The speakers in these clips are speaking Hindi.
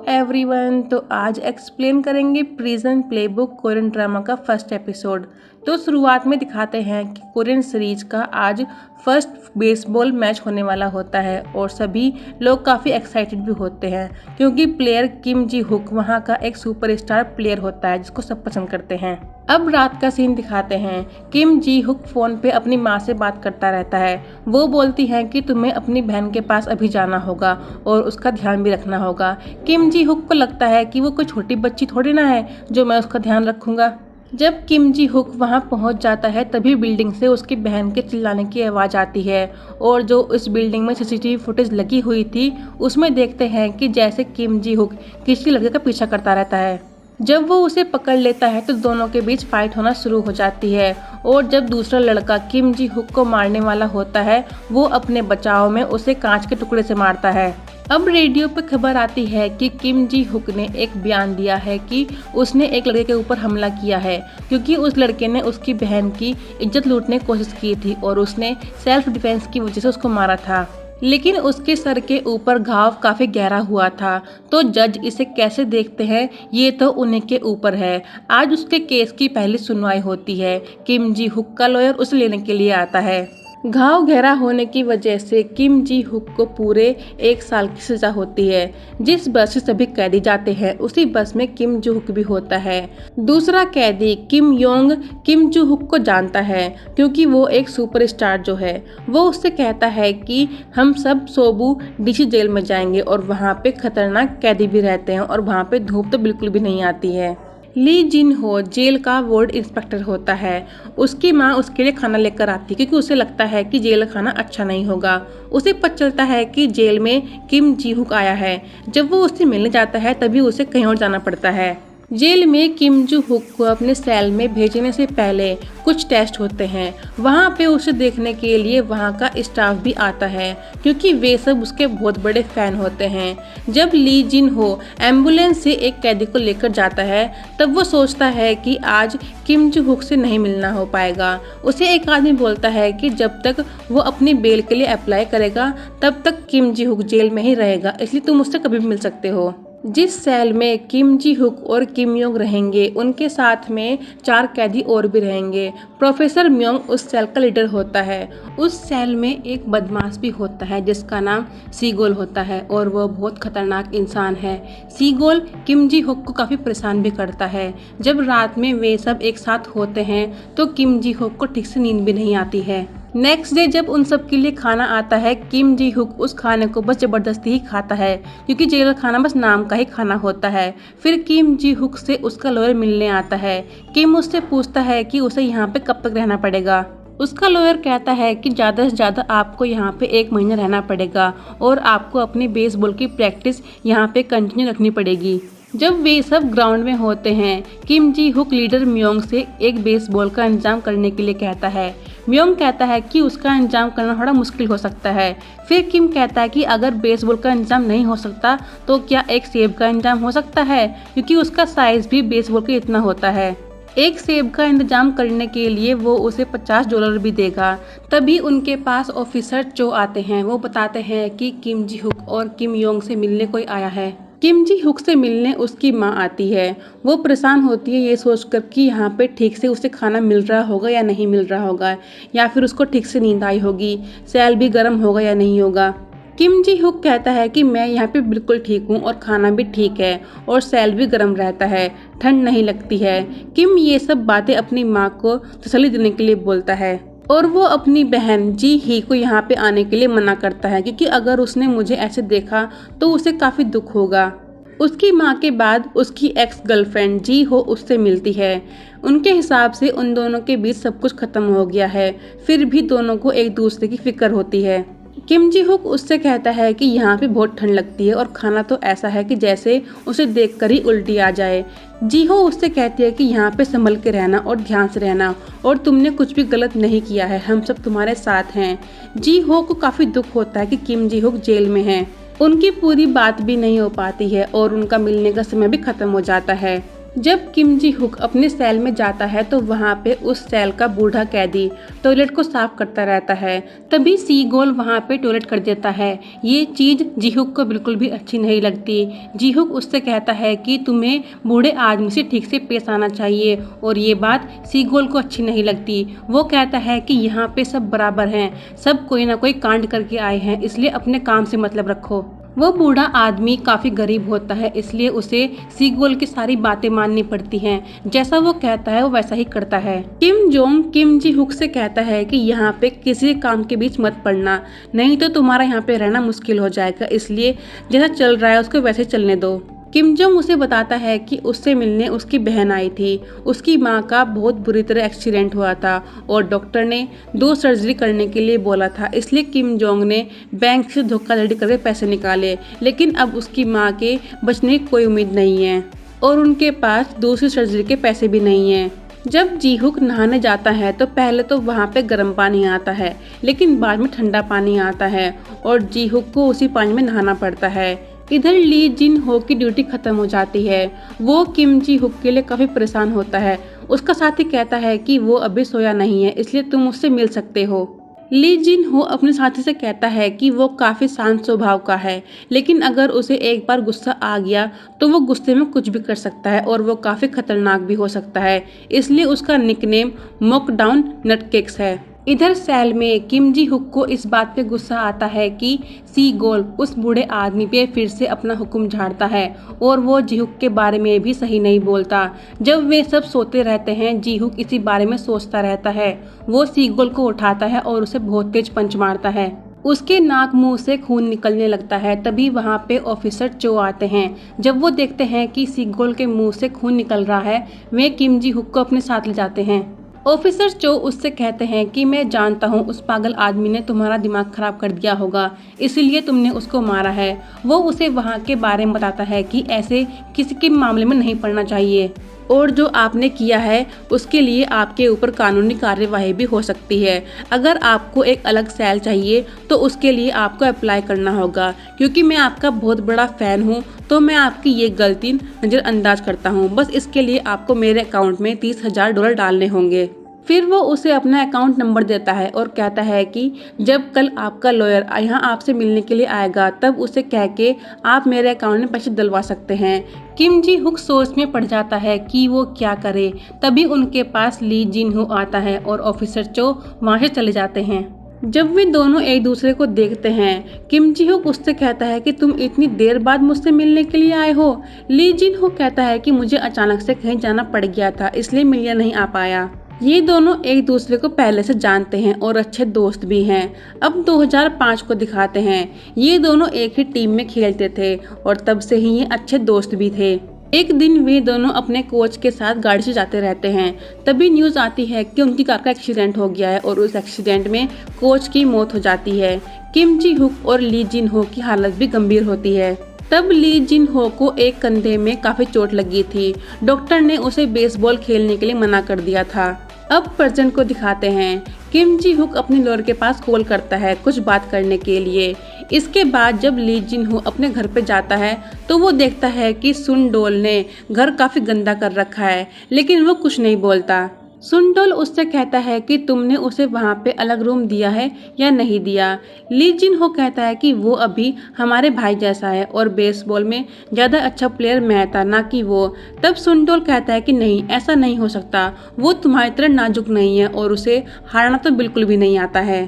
एवरीवन, तो आज एक्सप्लेन करेंगे प्रिजन प्लेबुक कोरियन ड्रामा का फर्स्ट एपिसोड। तो शुरुआत में दिखाते हैं कि कोरियन सीरीज का आज फर्स्ट बेसबॉल मैच होने वाला होता है और सभी लोग काफ़ी एक्साइटेड भी होते हैं क्योंकि प्लेयर किम जी हुक वहाँ का एक सुपरस्टार प्लेयर होता है जिसको सब पसंद करते हैं। अब रात का सीन दिखाते हैं। किम जी हुक फ़ोन पे अपनी माँ से बात करता रहता है। वो बोलती हैं कि तुम्हें अपनी बहन के पास अभी जाना होगा और उसका ध्यान भी रखना होगा। किम जी हुक को लगता है कि वो कोई छोटी बच्ची थोड़ी ना है जो मैं उसका ध्यान रखूँगा। जब किम जी हुक वहां पहुंच जाता है तभी बिल्डिंग से उसकी बहन के चिल्लाने की आवाज़ आती है और जो इस बिल्डिंग में सीसीटीवी फुटेज लगी हुई थी उसमें देखते हैं कि जैसे किम जी हुक किसी लड़के का पीछा करता रहता है। जब वो उसे पकड़ लेता है तो दोनों के बीच फाइट होना शुरू हो जाती है और जब दूसरा लड़का किम जी हुक को मारने वाला होता है वो अपने बचाव में उसे कांच के टुकड़े से मारता है। अब रेडियो पर खबर आती है कि किम जी हुक ने एक बयान दिया है कि उसने एक लड़के के ऊपर हमला किया है क्योंकि उस लड़के ने उसकी बहन की इज्जत लूटने की कोशिश की थी और उसने सेल्फ डिफेंस की वजह से उसको मारा था, लेकिन उसके सर के ऊपर घाव काफी गहरा हुआ था। तो जज इसे कैसे देखते हैं ये तो उन्हीं के ऊपर है। आज उसके केस की पहली सुनवाई होती है। किम जी हुक का लॉयर उसे लेने के लिए आता है। घाव गहरा होने की वजह से किम जी हुक को पूरे 1 साल की सजा होती है। जिस बस से सभी कैदी जाते हैं उसी बस में किम जी हुक भी होता है। दूसरा कैदी किम योंग किम जी हुक को जानता है क्योंकि वो एक सुपरस्टार जो है। वो उससे कहता है कि हम सब सोबू डीसी जेल में जाएंगे और वहाँ पे खतरनाक कैदी भी रहते हैं और वहाँ पे धूप तो बिल्कुल भी नहीं आती है। ली जिन हो जेल का वार्ड इंस्पेक्टर होता है। उसकी माँ उसके लिए खाना लेकर आती है क्योंकि उसे लगता है कि जेल का खाना अच्छा नहीं होगा। उसे पता चलता है कि जेल में किम जी हुक आया है। जब वो उससे मिलने जाता है तभी उसे कहीं और जाना पड़ता है। जेल में किम जी हुक को अपने सेल में भेजने से पहले कुछ टेस्ट होते हैं। वहाँ पे उसे देखने के लिए वहाँ का स्टाफ भी आता है क्योंकि वे सब उसके बहुत बड़े फैन होते हैं। जब ली जिन हो एम्बुलेंस से एक कैदी को लेकर जाता है तब वो सोचता है कि आज किम जी हुक से नहीं मिलना हो पाएगा। उसे एक आदमी बोलता है कि जब तक वो अपनी बेल के लिए अप्लाई करेगा तब तक किम जी हुक जेल में ही रहेगा, इसलिए तुम उससे कभी भी मिल सकते हो। जिस सेल में किम जी हुक और किम योंग रहेंगे उनके साथ में 4 कैदी और भी रहेंगे। प्रोफेसर म्योंग उस सेल का लीडर होता है। उस सेल में एक बदमाश भी होता है जिसका नाम सीगोल होता है और वह बहुत खतरनाक इंसान है। सीगोल किम जी हुक को काफ़ी परेशान भी करता है। जब रात में वे सब एक साथ होते हैं तो किम जी हुक को ठीक से नींद भी नहीं आती है। नेक्स्ट डे जब उन सब के लिए खाना आता है किम जी हुक उस खाने को बस जबरदस्ती ही खाता है क्योंकि जेल का खाना बस नाम का ही खाना होता है। फिर किम जी हुक से उसका लॉयर मिलने आता है। किम उससे पूछता है कि उसे यहाँ पे कब तक रहना पड़ेगा। उसका लॉयर कहता है कि ज़्यादा से ज़्यादा आपको यहाँ पे 1 महीना रहना पड़ेगा और आपको अपनी बेसबॉल की प्रैक्टिस यहाँ पे कंटिन्यू रखनी पड़ेगी। जब वे सब ग्राउंड में होते हैं किम जी हुक लीडर म्योंग से एक बेसबॉल का इंतजाम करने के लिए कहता है। म्योंग कहता है कि उसका इंतजाम करना थोड़ा मुश्किल हो सकता है। फिर किम कहता है कि अगर बेसबॉल का इंतजाम नहीं हो सकता तो क्या एक सेब का इंतजाम हो सकता है क्योंकि उसका साइज भी बेसबॉल के इतना होता है। एक सेब का इंतजाम करने के लिए वो उसे $50 भी देगा। तभी उनके पास ऑफिसर चो आते हैं। वो बताते हैं कि किम जी हुक और किम योंग से मिलने कोई आया है। किम जी हुक से मिलने उसकी माँ आती है। वो परेशान होती है ये सोचकर कि यहाँ पे ठीक से उसे खाना मिल रहा होगा या नहीं मिल रहा होगा या फिर उसको ठीक से नींद आई होगी, सेल भी गर्म होगा या नहीं होगा। किम जी हुक कहता है कि मैं यहाँ पे बिल्कुल ठीक हूँ और खाना भी ठीक है और सेल भी गर्म रहता है, ठंड नहीं लगती है। किम ये सब बातें अपनी माँ को तसल्ली देने के लिए बोलता है और वो अपनी बहन जी ही को यहाँ पे आने के लिए मना करता है क्योंकि अगर उसने मुझे ऐसे देखा तो उसे काफ़ी दुख होगा। उसकी माँ के बाद उसकी एक्स गर्लफ्रेंड जी हो उससे मिलती है। उनके हिसाब से उन दोनों के बीच सब कुछ खत्म हो गया है, फिर भी दोनों को एक दूसरे की फिक्र होती है। किम जी हुक उससे कहता है कि यहाँ पे बहुत ठंड लगती है और खाना तो ऐसा है कि जैसे उसे देखकर ही उल्टी आ जाए। जी हो उससे कहती है कि यहाँ पे संभल के रहना और ध्यान से रहना और तुमने कुछ भी गलत नहीं किया है, हम सब तुम्हारे साथ हैं। जी हो को काफ़ी दुख होता है कि किम जी हुक जेल में है। उनकी पूरी बात भी नहीं हो पाती है और उनका मिलने का समय भी खत्म हो जाता है। जब किम जी हुक अपने सेल में जाता है तो वहाँ पे उस सेल का बूढ़ा कैदी टॉयलेट को साफ करता रहता है। तभी सी गोल वहाँ पे टॉयलेट कर देता है। ये चीज़ जी हुक को बिल्कुल भी अच्छी नहीं लगती। जी हुक उससे कहता है कि तुम्हें बूढ़े आदमी से ठीक से पेश आना चाहिए और ये बात सी गोल को अच्छी नहीं लगती। वो कहता है कि यहाँ पे सब बराबर हैं, सब कोई ना कोई कांड करके आए हैं, इसलिए अपने काम से मतलब रखो। वो बूढ़ा आदमी काफ़ी गरीब होता है, इसलिए उसे सी गोल की सारी बातें माननी पड़ती हैं। जैसा वो कहता है वो वैसा ही करता है। किम जोंग किम जी हुक से कहता है कि यहाँ पे किसी काम के बीच मत पड़ना, नहीं तो तुम्हारा यहाँ पे रहना मुश्किल हो जाएगा, इसलिए जैसा चल रहा है उसको वैसे चलने दो। किम जोंग उसे बताता है कि उससे मिलने उसकी बहन आई थी। उसकी माँ का बहुत बुरी तरह एक्सीडेंट हुआ था और डॉक्टर ने 2 सर्जरी करने के लिए बोला था, इसलिए किम जोंग ने बैंक से धोखाधड़ी करके पैसे निकाले। लेकिन अब उसकी माँ के बचने की कोई उम्मीद नहीं है और उनके पास दूसरी सर्जरी के पैसे भी नहीं हैं। जब जी हुक नहाने जाता है तो पहले तो वहाँ पे गर्म पानी आता है, लेकिन बाद में ठंडा पानी आता है और जी हुक को उसी पानी में नहाना पड़ता है। इधर ली जिन हो की ड्यूटी खत्म हो जाती है। वो किम जी हुक के लिए काफी परेशान होता है। उसका साथी कहता है कि वो अभी सोया नहीं है, इसलिए तुम उससे मिल सकते हो। ली जिन हो अपने साथी से कहता है कि वो काफी शांत स्वभाव का है, लेकिन अगर उसे एक बार गुस्सा आ गया तो वो गुस्से में कुछ भी कर सकता है और वो काफी खतरनाक भी हो सकता है, इसलिए उसका निकनेम मॉकडाउन नटकेक्स है। इधर सेल में किम जी हुक को इस बात पे गुस्सा आता है कि सी गोल उस बूढ़े आदमी पे फिर से अपना हुक्म झाड़ता है और वो जी हुक के बारे में भी सही नहीं बोलता। जब वे सब सोते रहते हैं जी हुक इसी बारे में सोचता रहता है। वो सी गोल को उठाता है और उसे बहुत तेज पंच मारता है। उसके नाक मुंह से खून निकलने लगता है। तभी वहाँ पे ऑफिसर चो आते हैं। जब वो देखते हैं कि सी गोल के मुंह से खून निकल रहा है, वे किम जी हुक को अपने साथ ले जाते हैं। ऑफिसर चो उससे कहते हैं कि मैं जानता हूँ उस पागल आदमी ने तुम्हारा दिमाग खराब कर दिया होगा, इसलिए तुमने उसको मारा है। वो उसे वहाँ के बारे में बताता है कि ऐसे किसी के मामले में नहीं पड़ना चाहिए और जो आपने किया है उसके लिए आपके ऊपर कानूनी कार्यवाही भी हो सकती है। अगर आपको एक अलग सेल चाहिए तो उसके लिए आपको अप्लाई करना होगा। क्योंकि मैं आपका बहुत बड़ा फ़ैन हूँ तो मैं आपकी ये गलती नज़रअंदाज करता हूँ। बस इसके लिए आपको मेरे अकाउंट में $30,000 डालने होंगे। फिर वो उसे अपना अकाउंट नंबर देता है और कहता है कि जब कल आपका लॉयर यहाँ आपसे मिलने के लिए आएगा तब उसे कह के आप मेरे अकाउंट में पैसे डलवा सकते हैं। किम जी हुक सोच में पड़ जाता है कि वो क्या करे। तभी उनके पास ली जिन हो आता है और ऑफिसर चो वहाँ से चले जाते हैं। जब वे दोनों एक दूसरे को देखते हैं, किम जी हुक उससे कहता है कि तुम इतनी देर बाद मुझसे मिलने के लिए आए हो। ली जिन हो कहता है कि मुझे अचानक से कहीं जाना पड़ गया था, इसलिए मिलने नहीं आ पाया। ये दोनों एक दूसरे को पहले से जानते हैं और अच्छे दोस्त भी हैं। अब 2005 को दिखाते हैं। ये दोनों एक ही टीम में खेलते थे और तब से ही ये अच्छे दोस्त भी थे। एक दिन वे दोनों अपने कोच के साथ गाड़ी से जाते रहते हैं। तभी न्यूज़ आती है कि उनकी कार का एक्सीडेंट हो गया है और उस एक्सीडेंट में कोच की मौत हो जाती है। किम जी हुक और ली जिन हो की हालत भी गंभीर होती है। तब ली जिन हो को एक कंधे में काफी चोट लगी थी। डॉक्टर ने उसे बेसबॉल खेलने के लिए मना कर दिया था। अब प्रेजेंट को दिखाते हैं। किम जी हुक अपने लॉयर के पास कॉल करता है कुछ बात करने के लिए। इसके बाद जब ली जिन हो अपने घर पे जाता है तो वो देखता है कि सुन डोल ने घर काफी गंदा कर रखा है, लेकिन वो कुछ नहीं बोलता। सुनडोल उससे कहता है कि तुमने उसे वहाँ पे अलग रूम दिया है या नहीं दिया। ली जिन हो कहता है कि वो अभी हमारे भाई जैसा है और बेसबॉल में ज़्यादा अच्छा प्लेयर मैं था ना कि वो। तब सुनडोल कहता है कि नहीं, ऐसा नहीं हो सकता, वो तुम्हारी तरह नाजुक नहीं है और उसे हारना तो बिल्कुल भी नहीं आता है।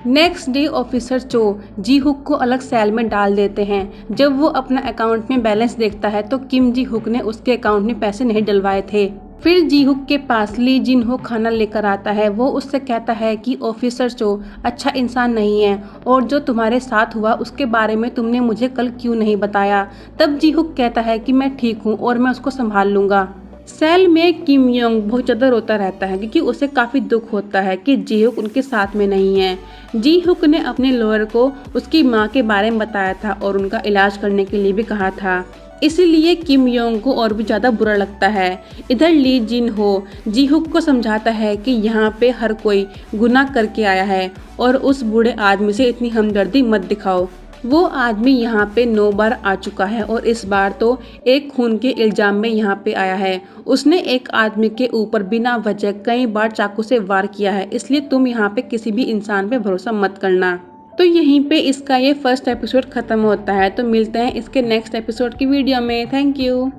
नेक्स्ट डे ऑफिसर चो जी हुक को अलग सेल में डाल देते हैं। जब वो अपना अकाउंट में बैलेंस देखता है तो किम जी हुक ने उसके अकाउंट में पैसे नहीं डलवाए थे। फिर जी हुक के पास ली जिन हो खाना लेकर आता है। वो उससे कहता है कि ऑफिसर चो अच्छा इंसान नहीं है और जो तुम्हारे साथ हुआ उसके बारे में तुमने मुझे कल क्यों नहीं बताया। तब जी हुक कहता है कि मैं ठीक हूँ और मैं उसको संभाल लूंगा। सेल में किम योंग बहुत ज़्यादा रोता रहता है क्योंकि उसे काफ़ी दुख होता है कि जी हुक उनके साथ में नहीं है। जी हुक ने अपने लॉयर को उसकी माँ के बारे में बताया था और उनका इलाज करने के लिए भी कहा था, इसीलिए किम योंग को और भी ज़्यादा बुरा लगता है। इधर ली जिन हो जी हुक को समझाता है कि यहाँ पे हर कोई गुनाह करके आया है और उस बूढ़े आदमी से इतनी हमदर्दी मत दिखाओ। वो आदमी यहाँ पे 9 बार आ चुका है और इस बार तो एक खून के इल्जाम में यहाँ पे आया है। उसने एक आदमी के ऊपर बिना वजह कई बार चाकू से वार किया है, इसलिए तुम यहाँ पे किसी भी इंसान पे भरोसा मत करना। तो यहीं पे इसका ये फर्स्ट एपिसोड खत्म होता है। तो मिलते हैं इसके नेक्स्ट एपिसोड की वीडियो में। Thank you.